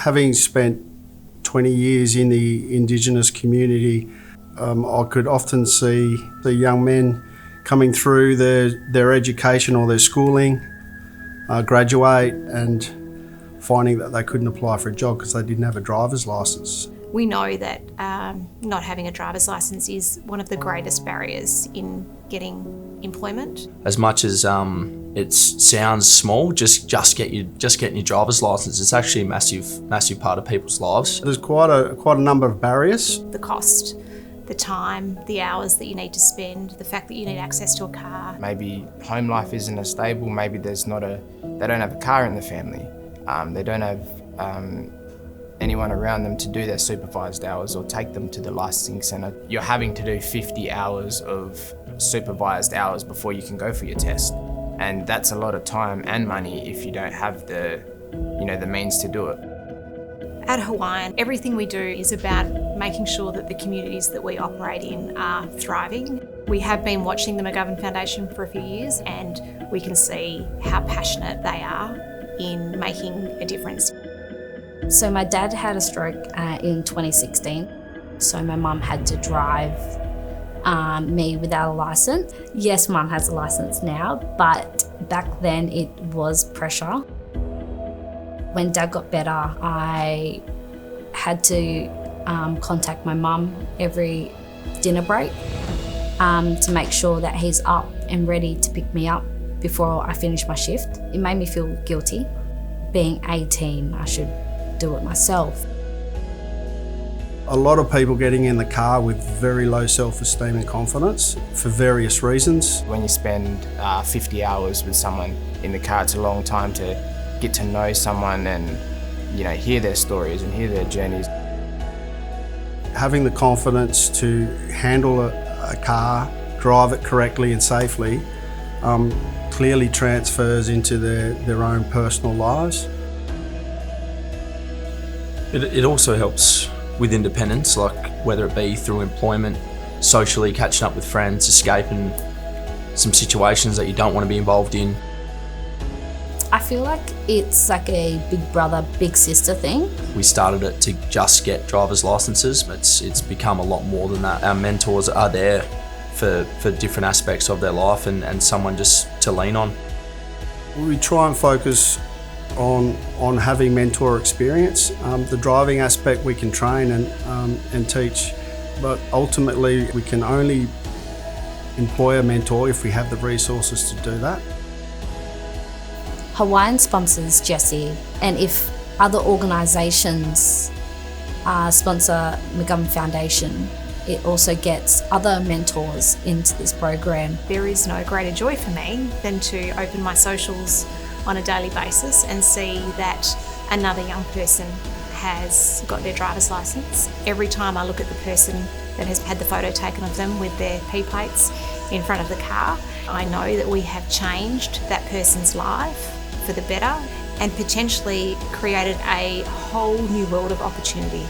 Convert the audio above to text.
Having spent 20 years in the Indigenous community, I could often see the young men coming through their education or their schooling, graduate and finding that they couldn't apply for a job because they didn't have a driver's licence. We know that not having a driver's licence is one of the greatest barriers in getting employment. As much as it sounds small, just getting your driver's licence, it's actually a massive part of people's lives. There's quite a number of barriers. The cost, the time, the hours that you need to spend, the fact that you need access to a car. Maybe home life isn't as stable, maybe they don't have a car in the family. They don't have anyone around them to do their supervised hours or take them to the licensing centre. You're having to do 50 hours of supervised hours before you can go for your test. And that's a lot of time and money if you don't have the means to do it. At Hawaiian, everything we do is about making sure that the communities that we operate in are thriving. We have been watching the McGovern Foundation for a few years and we can see how passionate they are in making a difference. So my dad had a stroke in 2016, so my mum had to drive me without a licence. Yes, mum has a licence now, but back then it was pressure. When dad got better, I had to contact my mum every dinner break to make sure that he's up and ready to pick me up before I finish my shift. It made me feel guilty. Being 18, I should do it myself. A lot of people getting in the car with very low self-esteem and confidence for various reasons. When you spend 50 hours with someone in the car, it's a long time to get to know someone and hear their stories and hear their journeys. Having the confidence to handle a car, drive it correctly and safely, clearly transfers into their own personal lives. It also helps with independence, like whether it be through employment, socially catching up with friends, escaping some situations that you don't want to be involved in. I feel like it's like a big brother, big sister thing. We started it to just get driver's licences, but it's become a lot more than that. Our mentors are there for different aspects of their life and someone just to lean on. We try and focus on having mentor experience. The driving aspect we can train and teach, but ultimately we can only employ a mentor if we have the resources to do that. Hawaiian sponsors Jessie, and if other organisations sponsor McGovern Foundation, it also gets other mentors into this program. There is no greater joy for me than to open my socials on a daily basis and see that another young person has got their driver's licence. Every time I look at the person that has had the photo taken of them with their P-plates in front of the car, I know that we have changed that person's life for the better and potentially created a whole new world of opportunity.